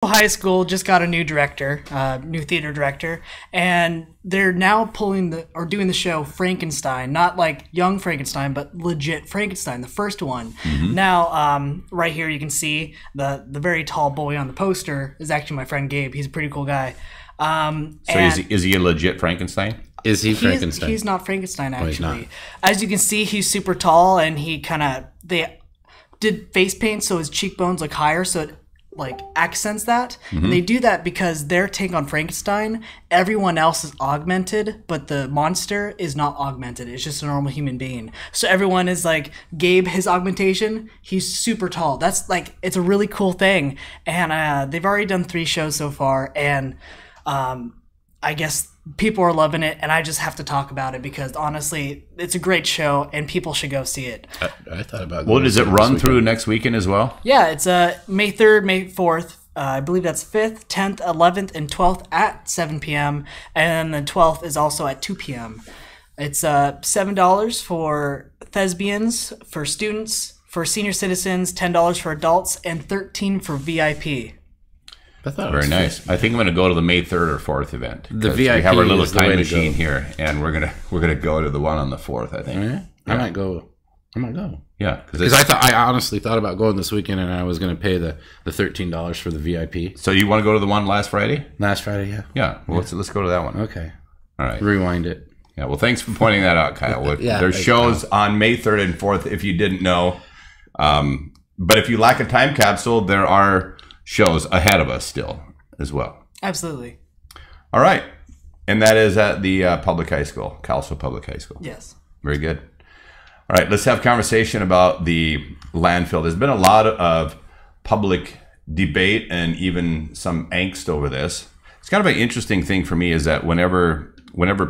High School just got a new director, new theater director, and they're now doing the show Frankenstein, not like young Frankenstein, but legit Frankenstein, the first one. Now, right here you can see the very tall boy on the poster is actually my friend Gabe. He's a pretty cool guy. So is he a legit Frankenstein? Is he Frankenstein? He's not Frankenstein, actually. he's not. As you can see, he's super tall, and they did face paint so his cheekbones look higher, so it like accents that. And they do that because their take on Frankenstein, everyone else is augmented, but the monster is not augmented. It's just a normal human being. So everyone is like, Gabe, his augmentation, he's super tall. That's like, it's a really cool thing. And they've already done 3 shows so far, and I guess people are loving it, and I just have to talk about it because honestly, it's a great show and people should go see it. I thought about. Well, does it run through next weekend as well? Yeah, it's May 3rd, May 4th. I believe that's 5th, 10th, 11th, and 12th at 7 p.m. And then the 12th is also at 2 p.m. It's $7 for thespians, for students, for senior citizens, $10 for adults, and $13 for VIP. I thought Very nice. I think I'm going to go to the May 3rd or 4th event. The VIP we have our little is the time way to machine go. here, and we're gonna go to the one on the 4th. I think. Yeah. I might go. Yeah, Because I honestly thought about going this weekend, and I was going to pay the $13 for the VIP. So you want to go to the one last Friday? Last Friday, yeah. Yeah. Well, let's go to that one. Okay. All right. Rewind it. Yeah. Well, thanks for pointing that out, Kyle. Yeah, There's shows on May 3rd and 4th if you didn't know. But if you lack a time capsule, there are shows ahead of us still as well. Absolutely. All right. And that is at the public high school, Cowlitz Public High School. Yes. Very good. All right, let's have a conversation about the landfill. There's been a lot of public debate and even some angst over this. It's kind of an interesting thing for me is that whenever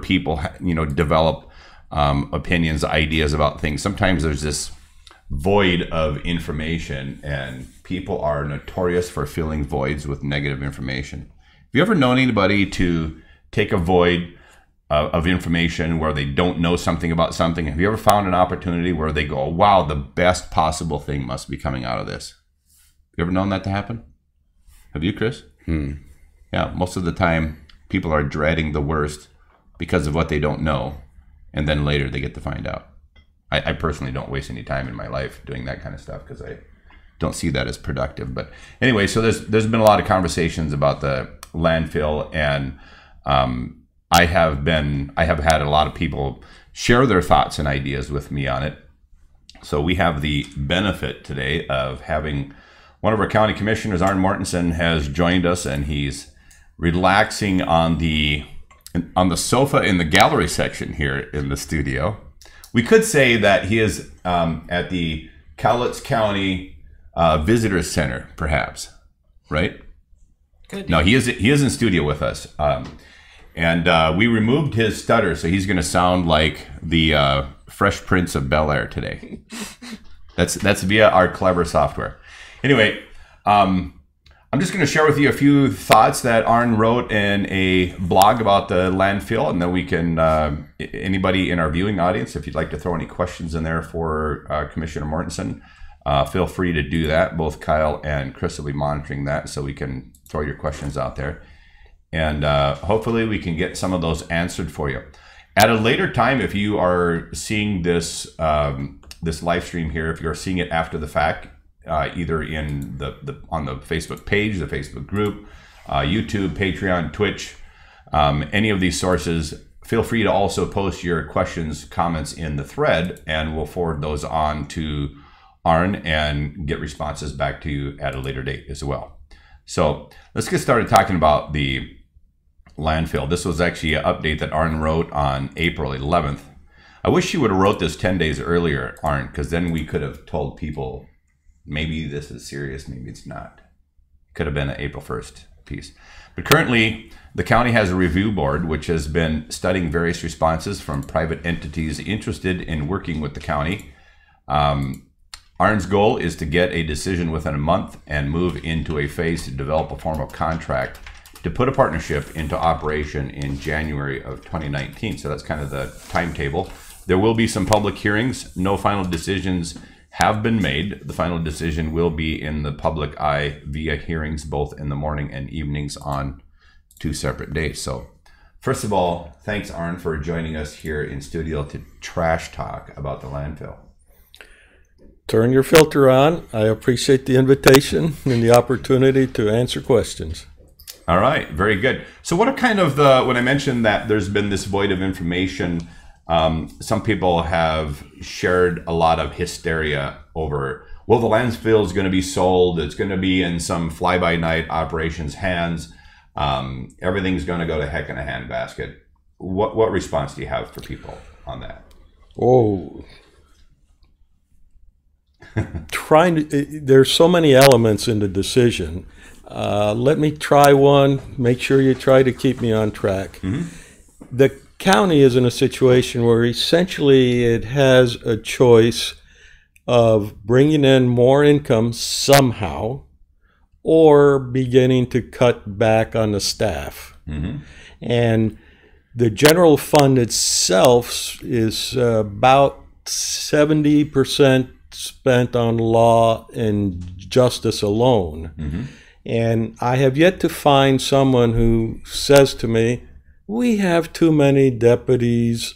people develop opinions, ideas about things, sometimes there's this void of information, and people are notorious for filling voids with negative information. Have you ever known anybody to take a void of information where they don't know something about something? Have you ever found an opportunity where they go, wow, the best possible thing must be coming out of this? Have you ever known that to happen? Have you, Chris? Yeah, most of the time people are dreading the worst because of what they don't know, and then later they get to find out. I personally don't waste any time in my life doing that kind of stuff because I don't see that as productive. But anyway, so there's been a lot of conversations about the landfill, and I have had a lot of people share their thoughts and ideas with me on it. So we have the benefit today of having one of our county commissioners, Arn Mortensen, has joined us, and he's relaxing on the sofa in the gallery section here in the studio. We could say that he is at the Cowlitz County Visitors Center, perhaps, right? Good. No, he is in studio with us. And we removed his stutter, so he's going to sound like the Fresh Prince of Bel-Air today. That's via our clever software. Anyway, I'm just going to share with you a few thoughts that Arn wrote in a blog about the landfill, and then we can, anybody in our viewing audience, if you'd like to throw any questions in there for Commissioner Mortensen, feel free to do that. Both Kyle and Chris will be monitoring that, so we can throw your questions out there. And hopefully we can get some of those answered for you. At a later time, if you are seeing this this live stream here, if you're seeing it after the fact, either in on the Facebook page, the Facebook group, YouTube, Patreon, Twitch, any of these sources, feel free to also post your questions, comments in the thread, and we'll forward those on to Arn and get responses back to you at a later date as well. So let's get started talking about the landfill. This was actually an update that Arn wrote on April 11th. I wish you would have wrote this 10 days earlier, Arn, because then we could have told people maybe this is serious, maybe it's not. Could have been an April 1st piece. But currently, the county has a review board which has been studying various responses from private entities interested in working with the county. Arn's goal is to get a decision within a month and move into a phase to develop a formal contract to put a partnership into operation in January of 2019. So that's kind of the timetable. There will be some public hearings. No final decisions have been made. The final decision will be in the public eye via hearings both in the morning and evenings on 2 separate days. So first of all, thanks, Arn, for joining us here in studio to trash talk about the landfill. Turn your filter on. I appreciate the invitation and the opportunity to answer questions. All right, very good. So what are kind of the, when I mentioned that there's been this void of information, some people have shared a lot of hysteria over, well, the landfill is going to be sold. It's going to be in some fly-by-night operations hands. Everything's going to go to heck in a handbasket. What response do you have for people on that? Oh, there's so many elements in the decision. Let me try one. Make sure you try to keep me on track. Mm-hmm. The county is in a situation where essentially it has a choice of bringing in more income somehow or beginning to cut back on the staff. Mm-hmm. And the general fund itself is about 70% spent on law and justice alone. Mm-hmm. And I have yet to find someone who says to me, we have too many deputies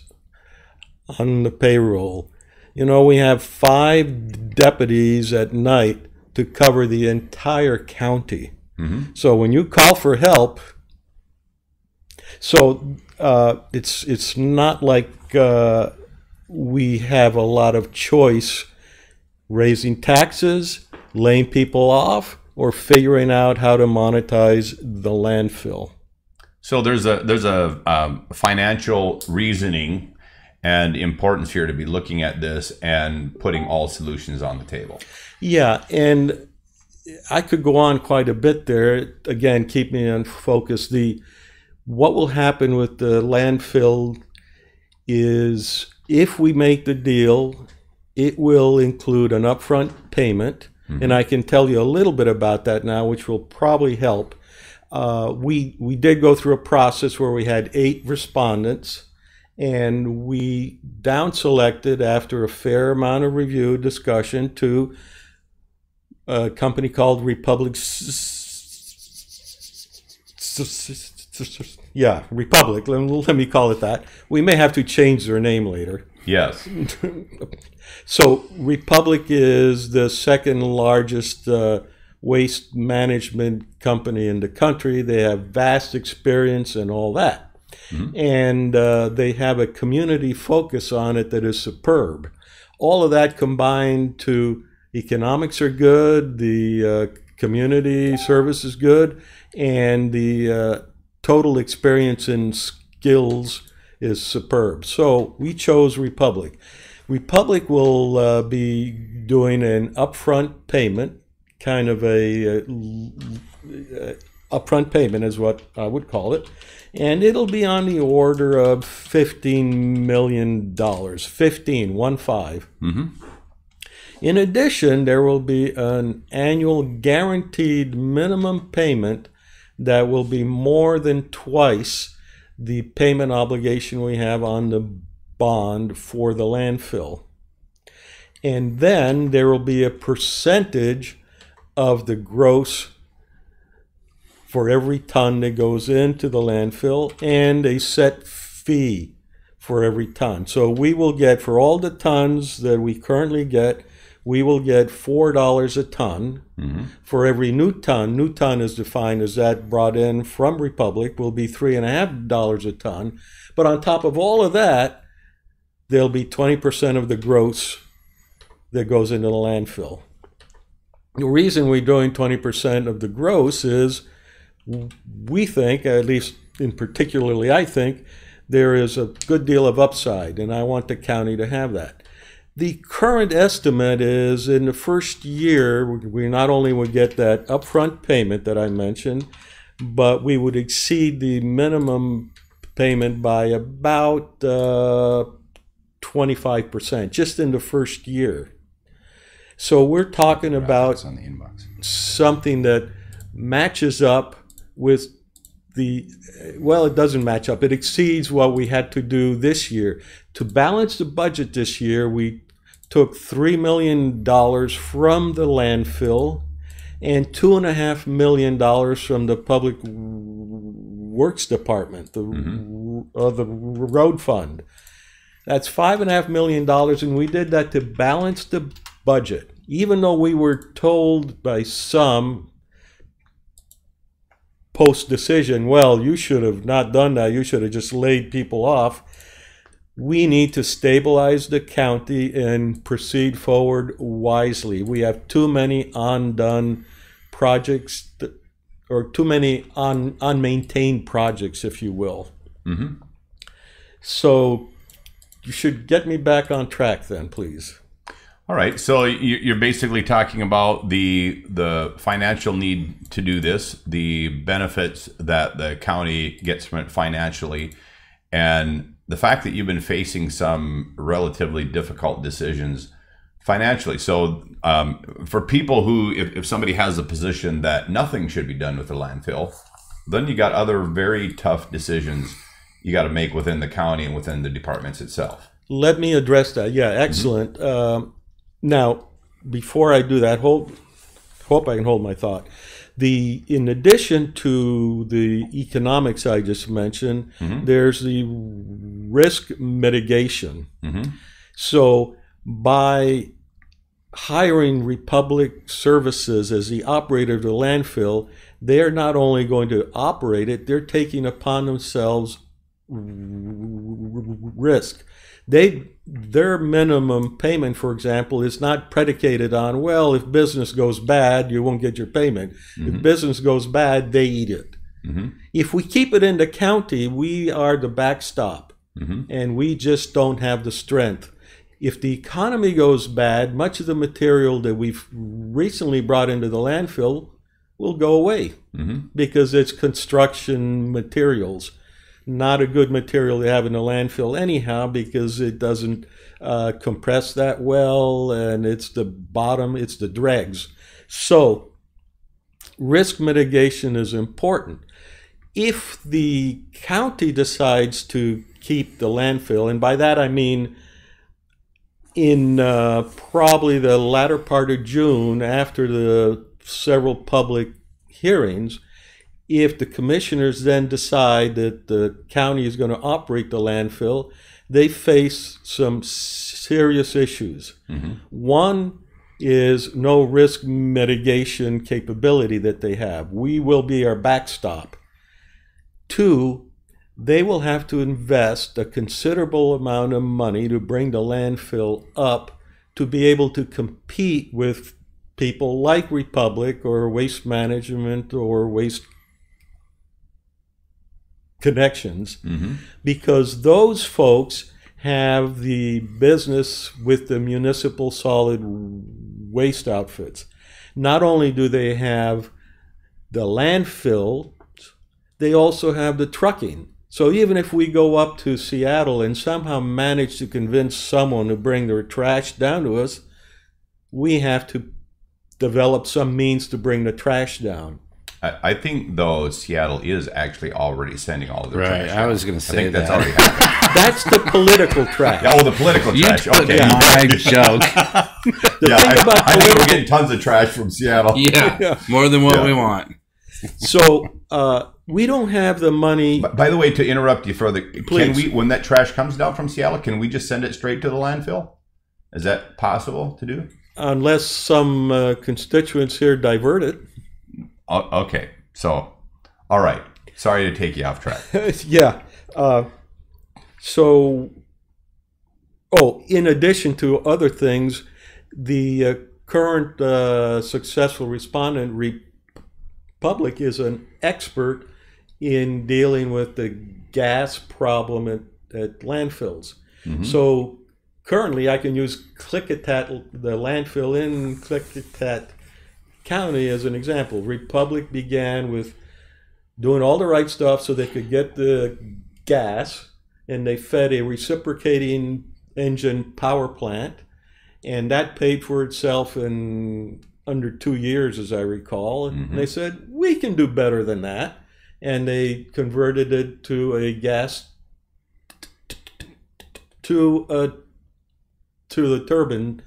on the payroll. You know, we have 5 deputies at night to cover the entire county. Mm-hmm. So when you call for help, so it's not like we have a lot of choice raising taxes, laying people off, or figuring out how to monetize the landfill. So there's a financial reasoning and importance here to be looking at this and putting all solutions on the table. Yeah, and I could go on quite a bit there. Again, keep me on focus. What will happen with the landfill is if we make the deal, it will include an upfront payment. Mm-hmm. And I can tell you a little bit about that now, which will probably help. We did go through a process where we had 8 respondents, and we down selected after a fair amount of review discussion to a company called Republic. Republic. Let me call it that. We may have to change their name later. Yes. So Republic is the second largest waste management company in the country. They have vast experience and all that. Mm-hmm. And they have a community focus on it that is superb. All of that combined to economics are good, the community service is good, and the total experience and skills is superb. So we chose Republic. Republic will be doing an upfront payment, kind of a upfront payment is what I would call it, and it'll be on the order of $15 million, 15. Mm-hmm. In addition, there will be an annual guaranteed minimum payment that will be more than twice the payment obligation we have on the bond for the landfill. And then there will be a percentage of the gross for every ton that goes into the landfill and a set fee for every ton. So we will get, for all the tons that we currently get, we will get $4 a ton. Mm-hmm. For every new ton is defined as that brought in from Republic, will be $3.50 a ton. But on top of all of that, there'll be 20% of the gross that goes into the landfill. The reason we're doing 20% of the gross is we think, at least in particularly I think, there is a good deal of upside, and I want the county to have that. The current estimate is in the first year, we not only would get that upfront payment that I mentioned, but we would exceed the minimum payment by about 25% just in the first year. So we're talking about on the inbox. Something that matches up with it doesn't match up. It exceeds what we had to do this year. To balance the budget this year, we took $3 million from the landfill and $2.5 million from the Public Works Department, the road fund. That's $5.5 million, and we did that to balance the budget. Even though we were told by some post-decision, well, you should have not done that, you should have just laid people off. We need to stabilize the county and proceed forward wisely. We have too many undone projects, or too many unmaintained projects, if you will. Mm-hmm. So you should get me back on track then, please. All right. So you're basically talking about the financial need to do this, the benefits that the county gets from it financially, and the fact that you've been facing some relatively difficult decisions financially. So for people who, if somebody has a position that nothing should be done with the landfill, then you got other very tough decisions you got to make within the county and within the departments itself. Let me address that. Yeah, excellent. Mm-hmm. Now, before I do that, hope I can hold my thought. In addition to the economics I just mentioned, Mm-hmm. there's the risk mitigation. Mm-hmm. So by hiring Republic Services as the operator of the landfill, they're not only going to operate it, they're taking upon themselves risk. Their minimum payment, for example, is not predicated on, well, if business goes bad, you won't get your payment. Mm-hmm. If business goes bad, they eat it. Mm-hmm. If we keep it in the county, we are the backstop, Mm-hmm. and we just don't have the strength. If the economy goes bad, much of the material that we've recently brought into the landfill will go away, Mm-hmm. because it's construction materials. Not a good material to have in the landfill anyhow, because it doesn't compress that well, and it's the bottom, it's the dregs. So risk mitigation is important. If the county decides to keep the landfill, and by that I mean in probably the latter part of June, after the several public hearings, if the commissioners then decide that the county is going to operate the landfill, they face some serious issues. Mm-hmm. One is no risk mitigation capability that they have. We will be our backstop. Two, they will have to invest a considerable amount of money to bring the landfill up to be able to compete with people like Republic or Waste Management or Waste Connections, Mm-hmm. because those folks have the business with the municipal solid waste outfits. Not only do they have the landfill, they also have the trucking. So even if we go up to Seattle and somehow manage to convince someone to bring their trash down to us, we have to develop some means to bring the trash down. I think, though, Seattle is actually already sending all of their Right, trash. I out. was going to say I think that's that. already happened. That's the political trash. Yeah, the political You trash. took Okay. my joke. Yeah, thing about I think we're political- getting tons of trash from Seattle. Yeah, more than what Yeah. we want. So we don't have the money. By the way, to interrupt you further, can Please. we, when that trash comes down from Seattle, can we just send it straight to the landfill? Is that possible to do? Unless some constituents here divert it. Oh, okay. So, all right. Sorry to take you off track. Yeah. In addition to other things, the current successful respondent, Republic, is an expert in dealing with the gas problem at landfills. Mhm. So currently I can use Klickitat, the landfill in Klickitat County, as an example. Republic began with doing all the right stuff so they could get the gas, and they fed a reciprocating engine power plant, and that paid for itself in under 2 years, as I recall. And Mhm. they said, we can do better than that. And they converted it to a gas to a to the turbine.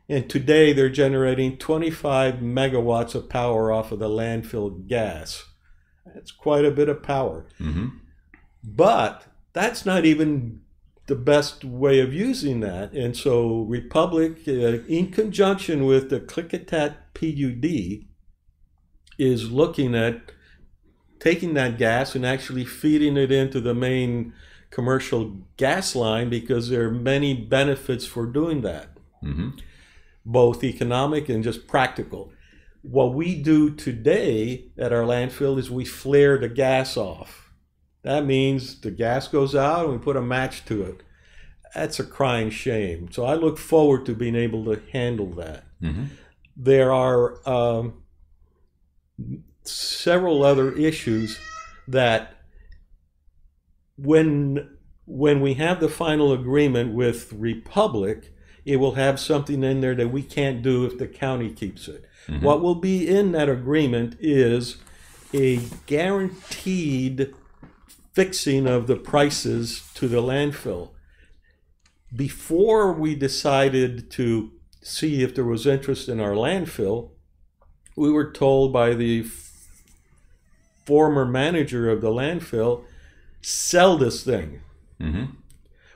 And today they're generating 25 megawatts of power off of the landfill gas. That's quite a bit of power. Mm-hmm. But that's not even the best way of using that. And so Republic, in conjunction with the Klickitat PUD, is looking at taking that gas and actually feeding it into the main commercial gas line, because there are many benefits for doing that, Mm-hmm. both economic and just practical. What we do today at our landfill is we flare the gas off. That means the gas goes out and we put a match to it. That's a crying shame. So I look forward to being able to handle that. Mm-hmm. There are several other issues that when we have the final agreement with Republic, it will have something in there that we can't do if the county keeps it. Mm-hmm. What will be in that agreement is a guaranteed fixing of the prices to the landfill. Before we decided to see if there was interest in our landfill, we were told by the former manager of the landfill, sell this thing. Mm-hmm.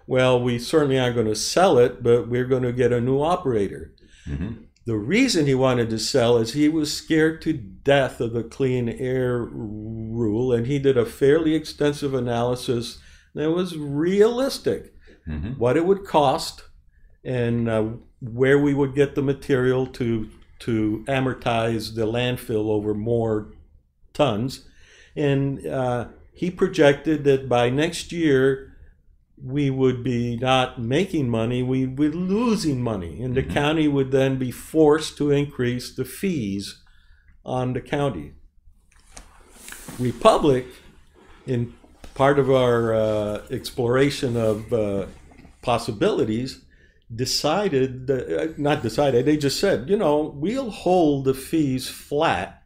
Well, we certainly aren't going to sell it, but we're going to get a new operator. Mm-hmm. The reason he wanted to sell is he was scared to death of the clean air rule, and he did a fairly extensive analysis that was realistic. Mm-hmm. What it would cost and where we would get the material to amortize the landfill over more tons. And he projected that by next year, we would be not making money, we would be losing money. And the Mm-hmm. county would then be forced to increase the fees on the county. Republic, in part of our exploration of possibilities, they just said, we'll hold the fees flat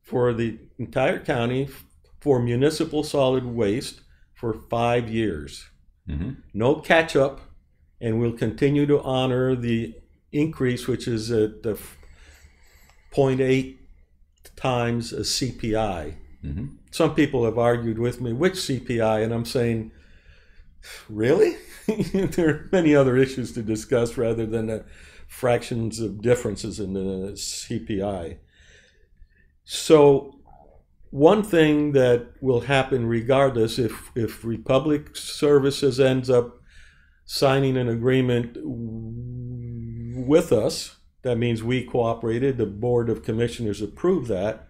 for the entire county for municipal solid waste for 5 years. Mm-hmm. No catch up, and we'll continue to honor the increase, which is at the 0.8 times a CPI. Mm-hmm. Some people have argued with me, which CPI? And I'm saying, really? There are many other issues to discuss rather than the fractions of differences in the CPI. So one thing that will happen regardless, if Republic Services ends up signing an agreement with us, that means we cooperated, the Board of Commissioners approved that,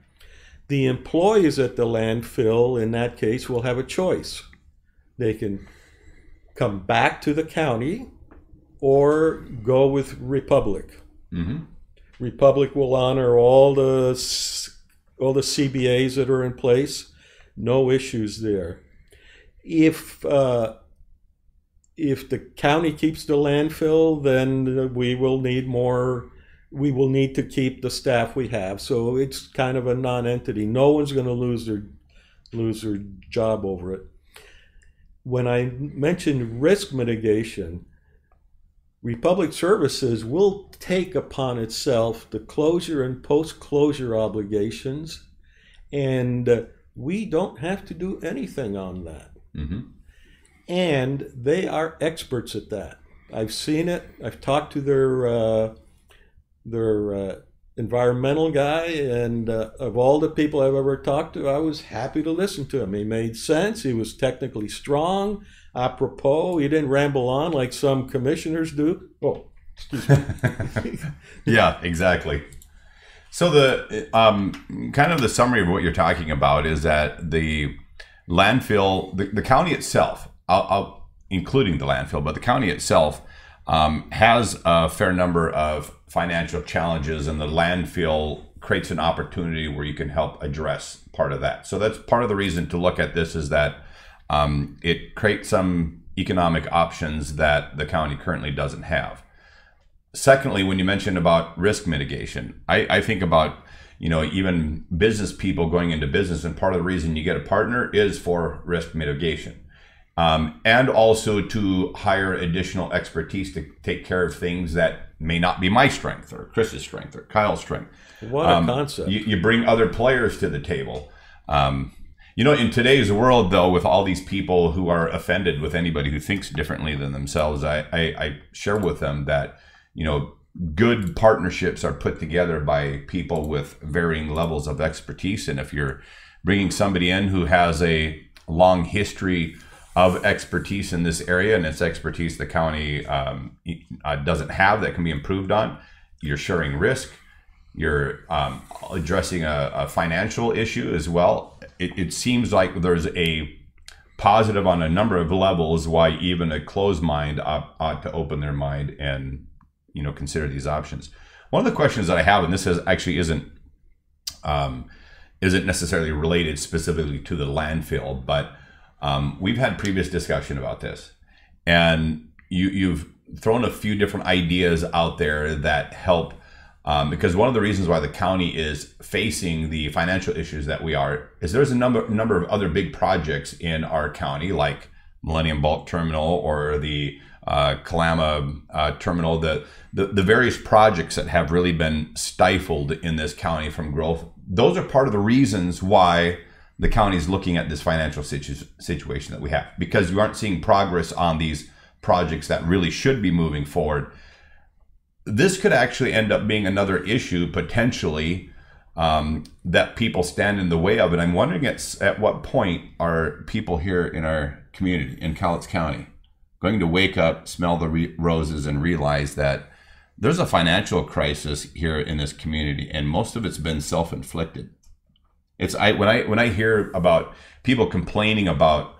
the employees at the landfill in that case will have a choice. They can come back to the county or go with Republic. Mm-hmm. Republic will honor all the CBAs that are in place. No issues there. If the county keeps the landfill, then we will need more. We will need to keep the staff we have. So it's kind of a non-entity. No one's going to lose their job over it. When I mentioned risk mitigation, Republic Services will take upon itself the closure and post-closure obligations, and we don't have to do anything on that. Mm-hmm. And they are experts at that. I've seen it. I've talked to their environmental guy, and of all the people I've ever talked to, I was happy to listen to him. He made sense. He was technically strong. Apropos, he didn't ramble on like some commissioners do. Oh, excuse me. Yeah, exactly. So the kind of the summary of what you're talking about is that the landfill, the county itself, including the landfill, but the county itself has a fair number of financial challenges, and the landfill creates an opportunity where you can help address part of that. So that's part of the reason to look at this, is that it creates some economic options that the county currently doesn't have. Secondly, when you mentioned about risk mitigation, I think about, even business people going into business, and part of the reason you get a partner is for risk mitigation. and also to hire additional expertise to take care of things that may not be my strength or Chris's strength or Kyle's strength. What a concept. You bring other players to the table. You know, in today's world, though, with all these people who are offended with anybody who thinks differently than themselves, I share with them that, you know, good partnerships are put together by people with varying levels of expertise. And if you're bringing somebody in who has a long history of expertise in this area, and it's expertise the county doesn't have that can be improved on, you're sharing risk, you're addressing a financial issue as well. It seems like there's a positive on a number of levels why even a closed mind ought to open their mind and, you know, consider these options. One of the questions that I have, and this actually isn't necessarily related specifically to the landfill, but we've had previous discussion about this, and you've thrown a few different ideas out there that help, because one of the reasons why the county is facing the financial issues that we are is there's a number of other big projects in our county, like Millennium Bulk Terminal or the Kalama Terminal, the various projects that have really been stifled in this county from growth. Those are part of the reasons why the county is looking at this financial situation that we have, because you aren't seeing progress on these projects that really should be moving forward. This could actually end up being another issue potentially that people stand in the way of. And I'm wondering at what point are people here in our community in Cowlitz County going to wake up, smell the roses, and realize that there's a financial crisis here in this community, and most of it's been self-inflicted. When I hear about people complaining about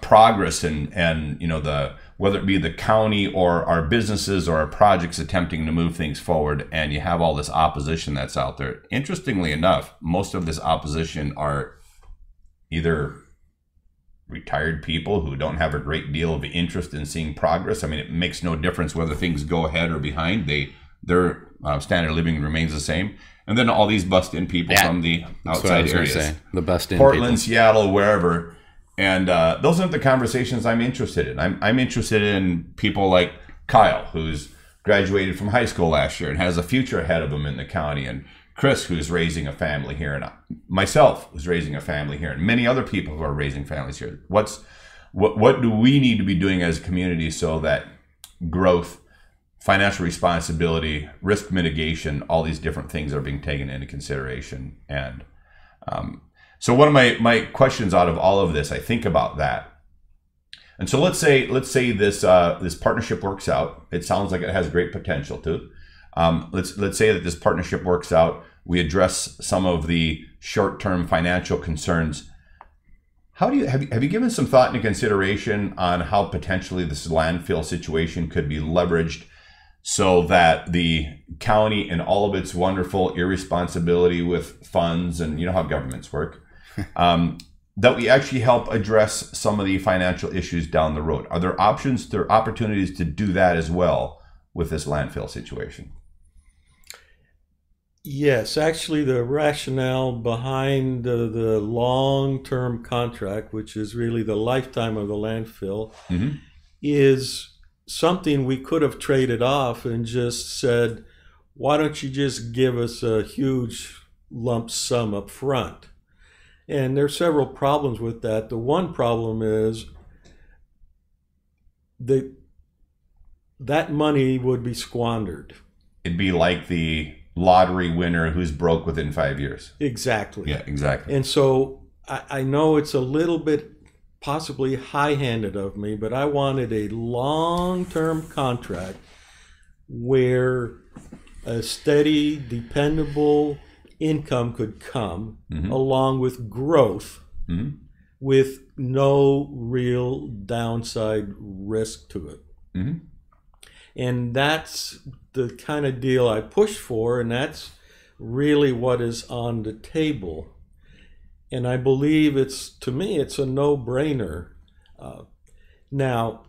progress and you know, whether it be the county or our businesses or our projects attempting to move things forward, and you have all this opposition that's out there. Interestingly enough, most of this opposition are either retired people who don't have a great deal of interest in seeing progress. I mean, it makes no difference whether things go ahead or behind. Their standard of living remains the same. And then all these bust-in people from the outside areas. The bust-in Portland, people. Seattle, wherever. And those aren't the conversations I'm interested in. I'm interested in people like Kyle, who's graduated from high school last year and has a future ahead of him in the county, and Chris, who's raising a family here, and myself, who's raising a family here, and many other people who are raising families here. What do we need to be doing as a community so that growth, financial responsibility, risk mitigation, all these different things are being taken into consideration? And so one of my questions out of all of this, I think about that. And so let's say this this partnership works out. It sounds like it has great potential to. Let's say that this partnership works out. We address some of the short-term financial concerns. How do you have you given some thought and consideration on how potentially this landfill situation could be leveraged so that the county and all of its wonderful irresponsibility with funds, and you know how governments work, that we actually help address some of the financial issues down the road? Are there opportunities to do that as well with this landfill situation? Yes, actually the rationale behind the long-term contract, which is really the lifetime of the landfill, is something we could have traded off and just said, why don't you just give us a huge lump sum up front? And there's several problems with that. The one problem is that money would be squandered. It'd be like the lottery winner who's broke within 5 years. Exactly. Yeah, exactly. And so I know it's a little bit possibly high-handed of me, but I wanted a long-term contract where a steady, dependable income could come along with growth with no real downside risk to it. And that's the kind of deal I push for, and that's really what is on the table. And I believe to me, it's a no-brainer. Now,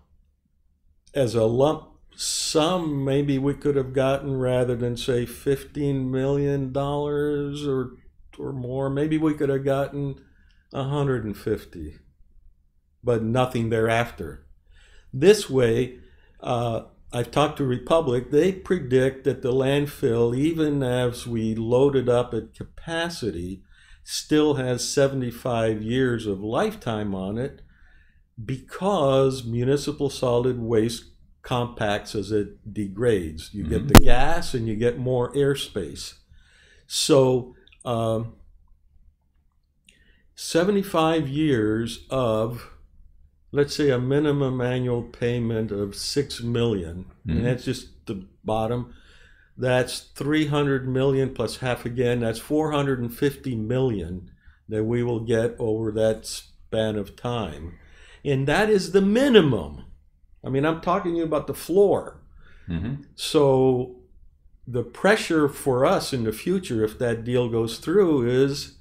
as a lump sum, maybe we could have gotten, rather than say $15 million or more, maybe we could have gotten $150 but nothing thereafter. This way, I've talked to Republic, they predict that the landfill, even as we load it up at capacity, still has 75 years of lifetime on it because municipal solid waste compacts as it degrades. You get the gas and you get more airspace. So 75 years of, let's say, a minimum annual payment of $6 million, and that's just the bottom. That's 300 million plus half again. That's 450 million that we will get over that span of time, and that is the minimum. I mean, I'm talking to you about the floor. So the pressure for us in the future, if that deal goes through, is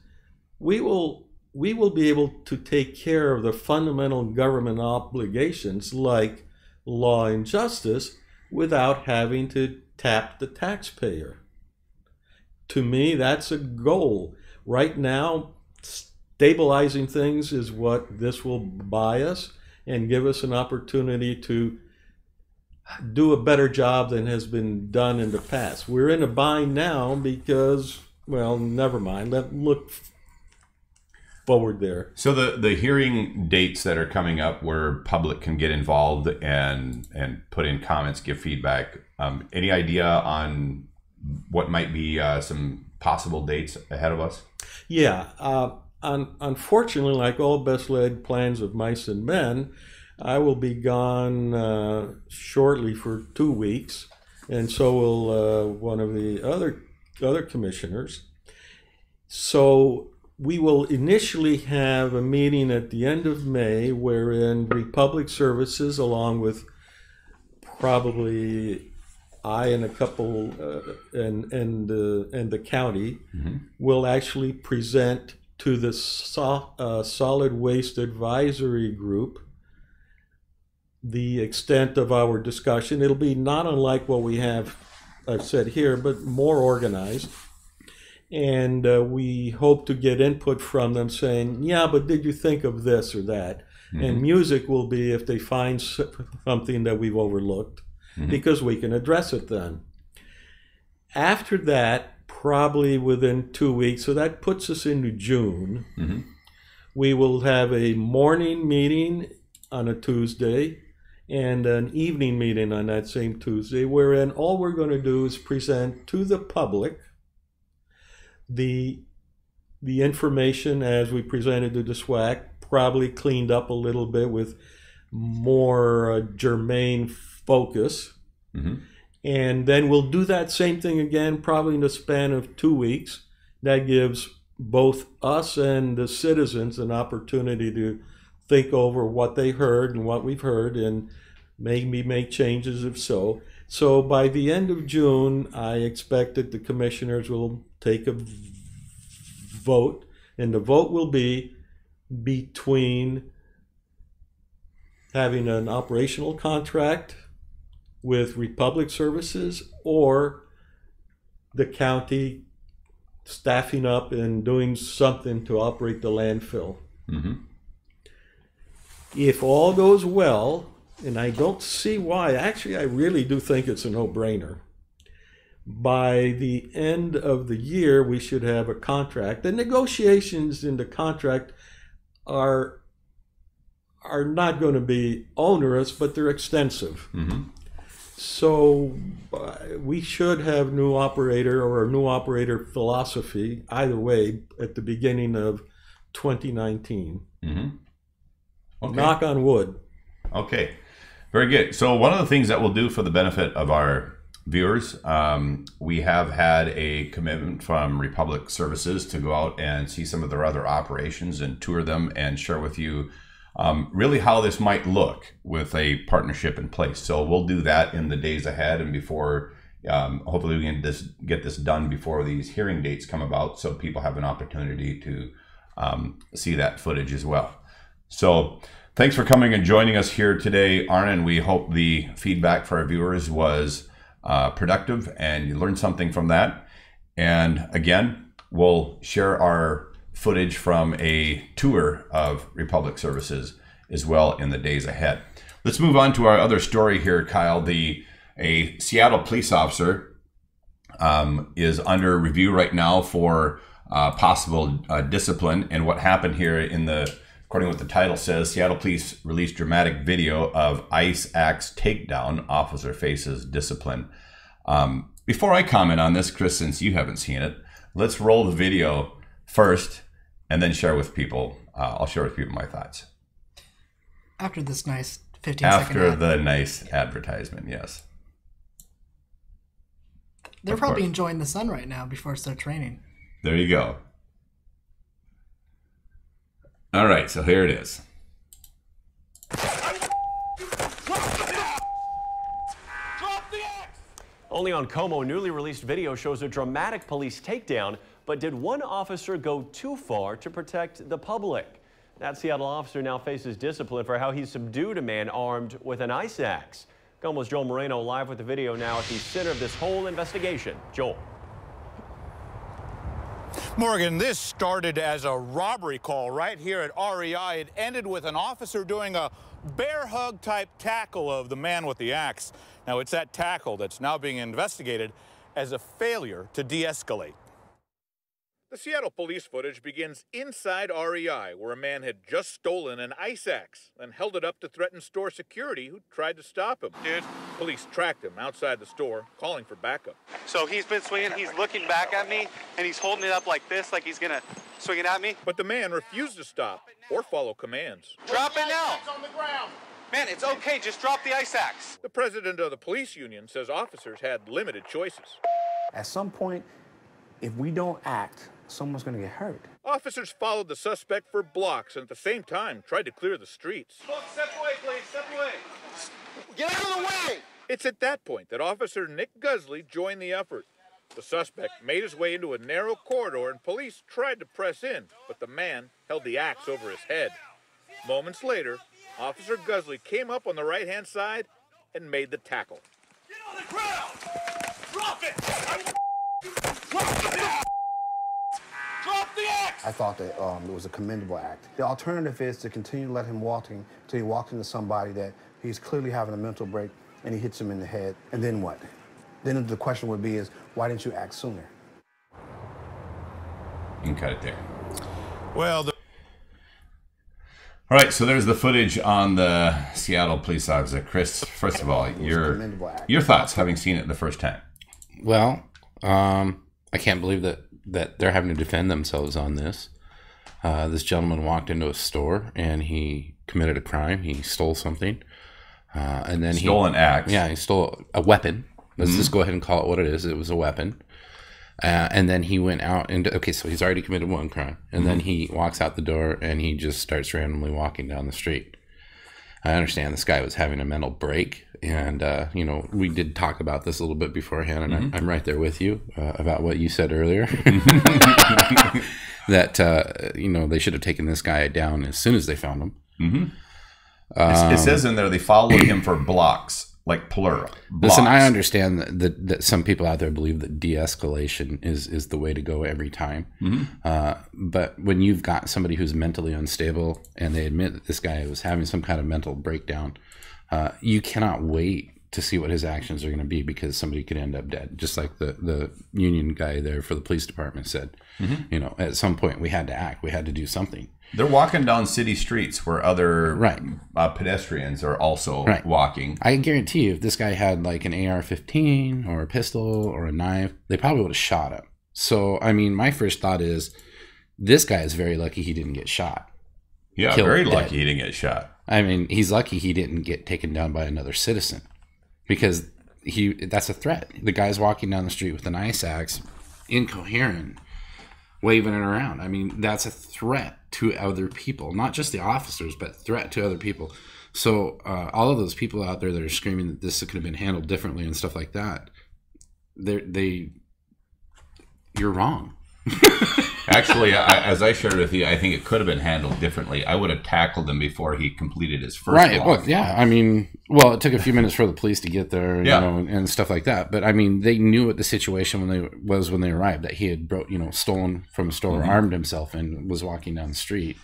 we will be able to take care of the fundamental government obligations like law and justice without having to tap the taxpayer. To me, that's a goal. Right now, stabilizing things is what this will buy us and give us an opportunity to do a better job than has been done in the past. We're in a bind now because, well, never mind. Let's look forward there. So the hearing dates that are coming up where public can get involved and put in comments, give feedback, any idea on what might be some possible dates ahead of us? Yeah. Unfortunately, like all best laid plans of mice and men, I will be gone shortly for 2 weeks, and so will one of the other commissioners. So we will initially have a meeting at the end of May wherein Republic Services, along with probably I and a couple and the county, will actually present to the Solid Waste Advisory Group the extent of our discussion. It'll be not unlike what we have, I've said here, but more organized. And we hope to get input from them saying, yeah, but did you think of this or that? And music will be if they find something that we've overlooked, because we can address it then. After that, probably within 2 weeks, so that puts us into June, we will have a morning meeting on a Tuesday and an evening meeting on that same Tuesday, wherein all we're going to do is present to the public the information as we presented to the SWAC, probably cleaned up a little bit with more germane focus. And then we'll do that same thing again, probably in the span of 2 weeks. That gives both us and the citizens an opportunity to think over what they heard and what we've heard and maybe make changes if so. So by the end of June, I expect that the commissioners will take a vote, and the vote will be between having an operational contract with Republic Services or the county staffing up and doing something to operate the landfill. If all goes well, and I don't see why, actually I really do think it's a no-brainer. By the end of the year, we should have a contract. The negotiations in the contract are not going to be onerous, but they're extensive. So we should have new operator or a new operator philosophy, either way, at the beginning of 2019. Okay. Knock on wood. Okay, very good. So one of the things that we'll do for the benefit of our viewers, we have had a commitment from Republic Services to go out and see some of their other operations and tour them and share with you really how this might look with a partnership in place. So we'll do that in the days ahead and before, hopefully we can get this done before these hearing dates come about so people have an opportunity to see that footage as well. So thanks for coming and joining us here today, Arnon. We hope the feedback for our viewers was productive and you learned something from that. And again, we'll share our footage from a tour of Republic Services as well in the days ahead. Let's move on to our other story here, Kyle. A Seattle police officer is under review right now for possible discipline. And what happened here according to what the title says, Seattle police released dramatic video of ICE axe takedown. Officer faces discipline. Before I comment on this, Chris, since you haven't seen it, let's roll the video first and then share with people. I'll share with people my thoughts. After this nice 15-second After the nice advertisement, yes. They're probably enjoying the sun right now before it starts raining. There you go. All right, so here it is. Only on Como, newly released video shows a dramatic police takedown, but did one officer go too far to protect the public? That Seattle officer now faces discipline for how he subdued a man armed with an ice axe. Como's Joel Moreno live with the video now at the center of this whole investigation. Joel. Morgan, this started as a robbery call right here at REI. It ended with an officer doing a bear hug type tackle of the man with the axe. Now, it's that tackle that's now being investigated as a failure to de-escalate. The Seattle police footage begins inside REI, where a man had just stolen an ice axe and held it up to threaten store security who tried to stop him. Police tracked him outside the store, calling for backup. So he's been swinging, he's looking back at me, and he's holding it up like this, like he's gonna swing it at me. But the man refused to stop or follow commands. Drop it now! On the ground. Man, it's okay, just drop the ice axe. The president of the police union says officers had limited choices. At some point, if we don't act, someone's going to get hurt. Officers followed the suspect for blocks and at the same time tried to clear the streets. Look, step away, please, step away. Get out of the way! It's at that point that Officer Nick Gusley joined the effort. The suspect made his way into a narrow corridor and police tried to press in, but the man held the axe over his head. Moments later, Officer Gusley came up on the right-hand side and made the tackle. Get on the ground! Drop it! Drop the axe! I thought that it was a commendable act. The alternative is to continue to let him walking until he walks into somebody that he's clearly having a mental break and he hits him in the head. And then what? Then the question would be is, why didn't you act sooner? You can cut it there. Well, All right, so there's the footage on the Seattle police officer. Chris, first of all, your thoughts, having seen it the first time. Well, I can't believe that they're having to defend themselves on this. This gentleman walked into a store and he committed a crime. He stole something, and then stole an axe. Yeah, he stole a weapon. Let's just go ahead and call it what it is. It was a weapon. And then he went out and okay, so he's already committed one crime, and then he walks out the door and he just starts randomly walking down the street. I understand this guy was having a mental break, and you know, we did talk about this a little bit beforehand, and I'm right there with you about what you said earlier. That you know, they should have taken this guy down as soon as they found him. It says in there they followed him for blocks. Like plural. Blocks. Listen, I understand that some people out there believe that de-escalation is the way to go every time. But when you've got somebody who's mentally unstable and they admit that this guy was having some kind of mental breakdown, you cannot wait to see what his actions are going to be, because somebody could end up dead. Just like the union guy there for the police department said. You know, at some point we had to act. We had to do something. They're walking down city streets where other pedestrians are also walking. I guarantee you, if this guy had like an AR-15 or a pistol or a knife, they probably would have shot him. So, I mean, my first thought is, this guy is very lucky he didn't get shot. Yeah, very lucky he didn't get shot. I mean, he's lucky he didn't get taken down by another citizen, because that's a threat. The guy's walking down the street with an ice axe, incoherent, waving it around. I mean, that's a threat to other people, not just the officers, but threat to other people. So all of those people out there that are screaming that this could have been handled differently and stuff like that, you're wrong. Actually, as I shared with you, I think it could have been handled differently. I would have tackled him before he completed his first walk. Well, yeah. I mean, Well, it took a few minutes for the police to get there, Yeah. you know, and stuff like that. But I mean, they knew what the situation when they arrived, that he had stolen from a store, armed himself, and was walking down the street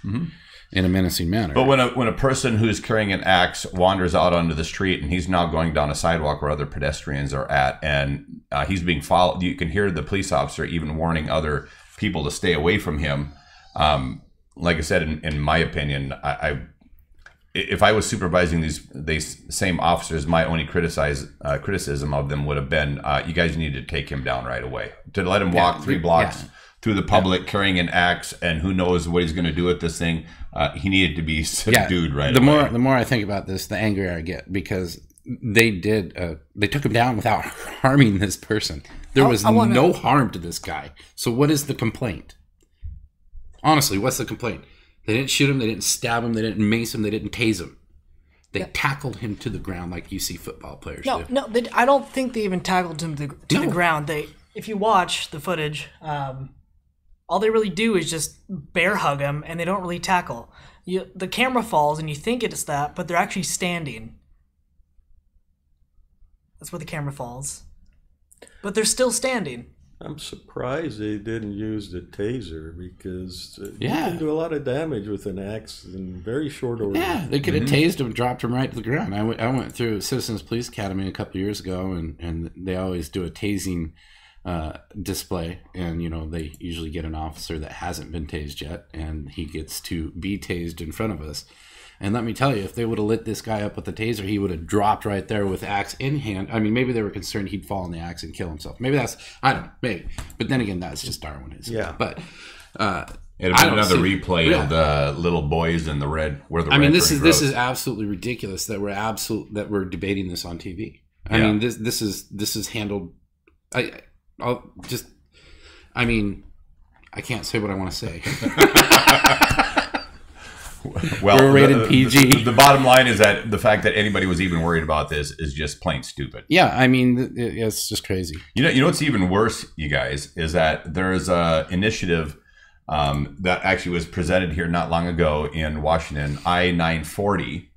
in a menacing manner. But when a person who's carrying an axe wanders out onto the street and he's now going down a sidewalk where other pedestrians are at, and he's being followed, you can hear the police officer even warning other people to stay away from him. Like I said, in my opinion, if I was supervising these same officers, my only criticism of them would have been, you guys need to take him down right away. To let him walk 3 blocks through the public carrying an axe, and who knows what he's going to do with this thing. He needed to be subdued right away. The more I think about this, the angrier I get, because they took him down without harming this person. There was no harm to this guy. So what is the complaint? Honestly, what's the complaint? They didn't shoot him. They didn't stab him. They didn't mace him. They didn't tase him. They tackled him to the ground like you see football players do. No, I don't think they even tackled him to the ground. If you watch the footage, all they really do is just bear hug him, and they don't really tackle. The camera falls, and you think it's that, but they're actually standing. That's where the camera falls. But they're still standing. I'm surprised they didn't use the taser, because you can do a lot of damage with an axe in very short order. Yeah, they could have tased him and dropped him right to the ground. I went through Citizens Police Academy a couple of years ago, and they always do a tasing display, and they usually get an officer that hasn't been tased yet, and he gets to be tased in front of us. And let me tell you, if they would have lit this guy up with the taser, he would have dropped right there with axe in hand. I mean, maybe they were concerned he'd fall on the axe and kill himself. Maybe I don't know, maybe. But then again, that's just Darwinism. Yeah. But it'd be another replay of the little boys in the red. This is absolutely ridiculous that we're debating this on TV. I mean, this is handled. I can't say what I want to say. Well, we're rated PG. The bottom line is that the fact that anybody was even worried about this is just plain stupid. Yeah, I mean, it's just crazy. You know what's even worse, you guys, is that there's a initiative that actually was presented here not long ago in Washington, I-940,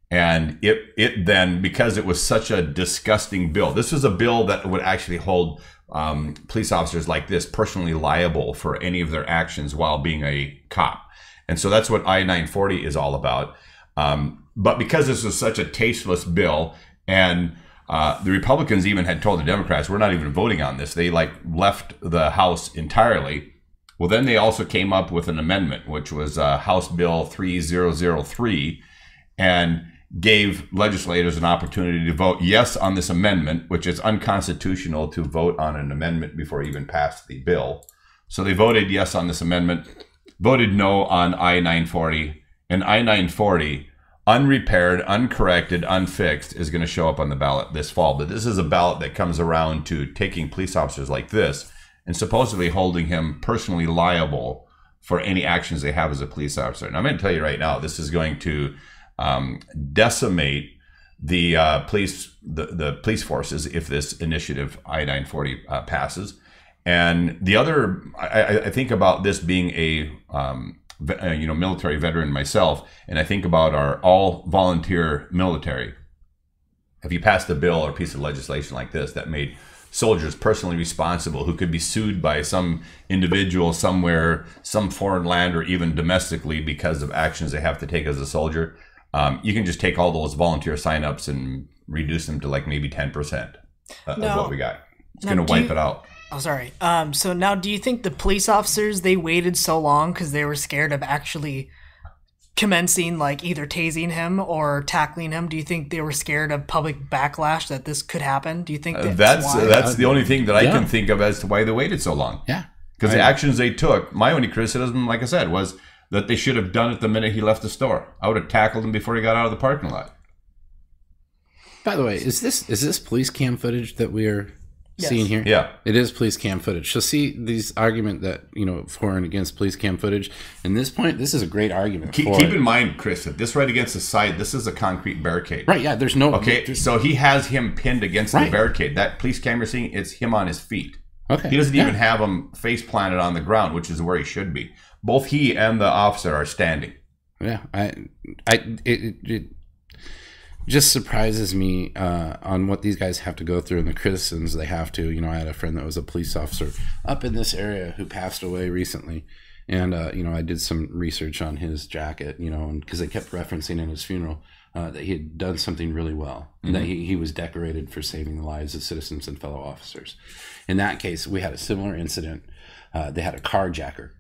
and it then, because it was such a disgusting bill, this was a bill that would actually hold police officers like this personally liable for any of their actions while being a cop. And so that's what I-940 is all about. But because this was such a tasteless bill, and the Republicans even had told the Democrats, we're not even voting on this. They left the House entirely. Well, then they also came up with an amendment, which was House Bill 3003, and gave legislators an opportunity to vote yes on this amendment, which is unconstitutional to vote on an amendment before you even pass the bill. So they voted yes on this amendment, voted no on I-940, and I-940, unrepaired, uncorrected, unfixed, is going to show up on the ballot this fall. But this is a ballot that comes around to taking police officers like this and supposedly holding him personally liable for any actions they have as a police officer. And I'm going to tell you right now, this is going to decimate the police forces if this initiative I-940 passes. And the other, I think about this being a military veteran myself, and I think about our all volunteer military. If you passed a bill or piece of legislation like this that made soldiers personally responsible, who could be sued by some individual somewhere, some foreign land, or even domestically because of actions they have to take as a soldier, you can just take all those volunteer signups and reduce them to maybe 10% of what we got. It's going to wipe it out. Oh, sorry. So now, do you think the police officers, they waited so long because they were scared of actually commencing, either tasing him or tackling him? Do you think they were scared of public backlash that this could happen? Do you think that's the only thing that I can think of as to why they waited so long? Yeah. Because the actions they took, my only criticism, like I said, was that they should have done it the minute he left the store. I would have tackled him before he got out of the parking lot. By the way, is this police cam footage that we're seeing here? Yeah. It is police cam footage. So see these argument that, for and against police cam footage. In this point, this is a great argument. Keep in mind, Chris, that this right against the side, this is a concrete barricade. Right, yeah, there's no... Okay, so he has him pinned against the barricade. That police cam you're seeing, it's him on his feet. Okay. He doesn't even have him face planted on the ground, which is where he should be. Both he and the officer are standing. Yeah, just surprises me on what these guys have to go through and the criticisms they have to. You know, I had a friend that was a police officer up in this area who passed away recently. And, you know, I did some research on his jacket, you know, because they kept referencing in his funeral that he had done something really well, and that he was decorated for saving the lives of citizens and fellow officers. In that case, we had a similar incident. They had a carjacker,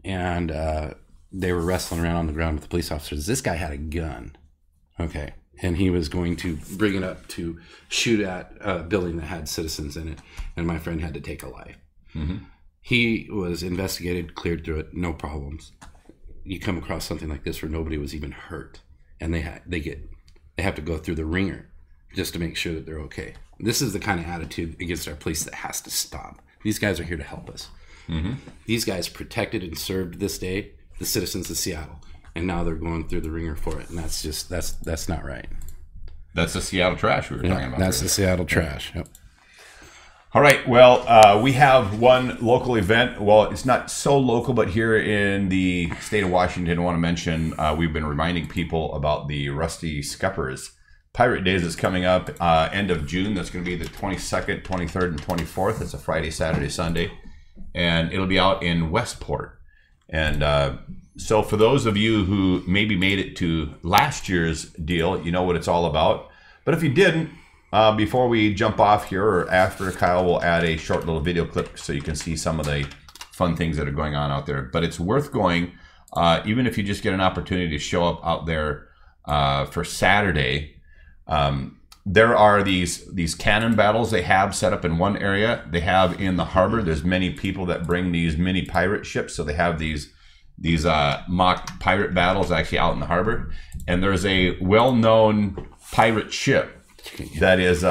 and they were wrestling around on the ground with the police officers. This guy had a gun, okay, and he was going to bring it up to shoot at a building that had citizens in it, and my friend had to take a life. He was investigated, cleared through it, no problems. You come across something like this where nobody was even hurt, and they have to go through the ringer just to make sure that they're okay. This is the kind of attitude against our police that has to stop. These guys are here to help us. These guys protected and served this day the citizens of Seattle, and now they're going through the ringer for it, and that's not right. That's the Seattle trash we were talking about. That's the Seattle trash. Yep. All right. Well, we have one local event. Well, it's not so local, but here in the state of Washington, I want to mention we've been reminding people about the Rusty Scuppers Pirate Days is coming up end of June. That's going to be the 22nd, 23rd, and 24th. It's a Friday, Saturday, Sunday. And it'll be out in Westport. And so for those of you who maybe made it to last year's deal, you know what it's all about. But if you didn't, before we jump off here, or after, Kyle will add a short little video clip so you can see some of the fun things that are going on out there. But it's worth going, even if you just get an opportunity to show up out there for Saturday. There are these cannon battles they have set up in one area. They have in the harbor. There's many people that bring these mini pirate ships, so they have these mock pirate battles actually out in the harbor. And there's a well-known pirate ship that is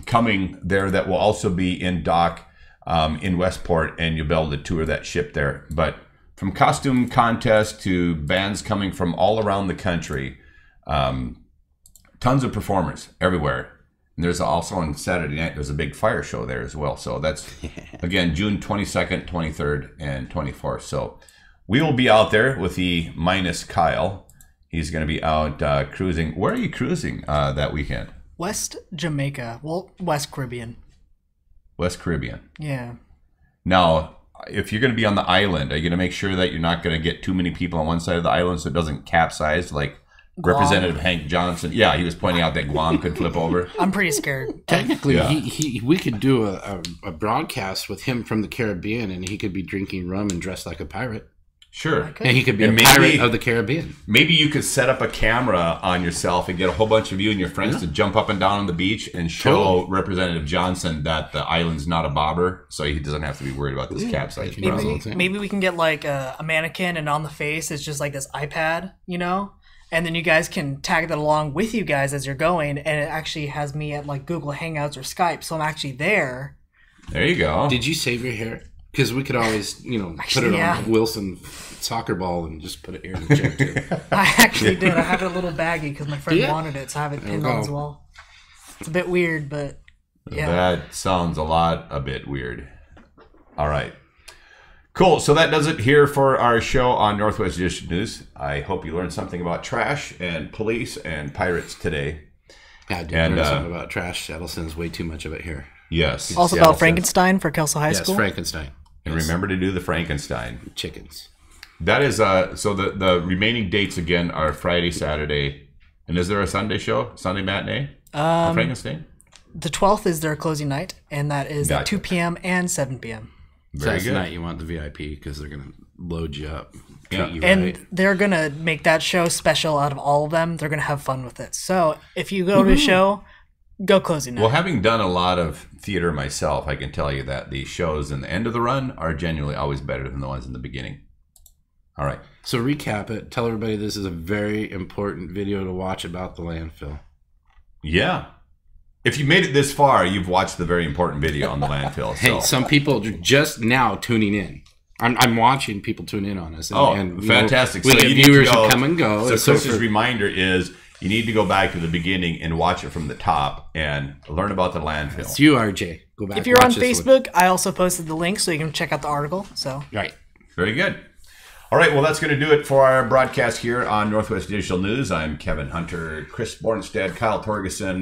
coming there that will also be in dock in Westport, and you'll be able to tour that ship there. But from costume contest to bands coming from all around the country, tons of performers everywhere. And there's also on Saturday night, there's a big fire show there as well. So that's, again, June 22nd, 23rd, and 24th. So we will be out there with the minus Kyle. He's going to be out cruising. Where are you cruising that weekend? West Jamaica. Well, West Caribbean. West Caribbean. Yeah. Now, if you're going to be on the island, are you going to make sure that you're not going to get too many people on one side of the island so it doesn't capsize like Guam. Representative Hank Johnson? Yeah, he was pointing out that Guam could flip over. I'm pretty scared. Technically, we could do a broadcast with him from the Caribbean, and he could be drinking rum and dressed like a pirate. Sure. And he could be a pirate of the Caribbean. Maybe you could set up a camera on yourself and get a whole bunch of you and your friends to jump up and down on the beach and show Representative Johnson that the island's not a bobber, so he doesn't have to be worried about this capsizing. Maybe we can get like a mannequin, and on the face it's just like this iPad, you know? And then you guys can tag that along with you guys as you're going, and it actually has me at like Google Hangouts or Skype, so I'm actually there. There you go. Did you save your hair? Because we could always, you know, put it on a Wilson soccer ball and just put it here in the chair too. I actually did. I have it a little baggy because my friend wanted it, so I have it pinned on as well. It's a bit weird, but yeah. That sounds a bit weird. All right. Cool. So that does it here for our show on Northwest District News. I hope you learned something about trash and police and pirates today. Yeah, I did learn something about trash. Seattle sends way too much of it here. Yes. Also about Frankenstein for Kelso High School. Yes, Frankenstein. And remember to do the Frankenstein. Chickens. That is, so the remaining dates again are Friday, Saturday. And is there a Sunday show? Sunday matinee? For Frankenstein? The 12th is their closing night, and that is at 2 p.m. and 7 p.m. Very good. Night you want the VIP because they're going to load you up. And they're going to make that show special out of all of them. They're going to have fun with it. So if you go to a show, go closing night. Well, having done a lot of theater myself, I can tell you that the shows in the end of the run are genuinely always better than the ones in the beginning. All right. So recap it. Tell everybody this is a very important video to watch about the landfill. Yeah. If you made it this far, you've watched the very important video on the landfill. Hey, some people are just now tuning in. I'm watching people tune in on us. And fantastic. We get viewers who come and go. So Chris's reminder is you need to go back to the beginning and watch it from the top and learn about the landfill. It's you, RJ. Go back. If you're on Facebook, I also posted the link so you can check out the article. So right. Very good. All right, well, that's going to do it for our broadcast here on Northwest Digital News. I'm Kevin Hunter, Chris Bornstead, Kyle Torgerson,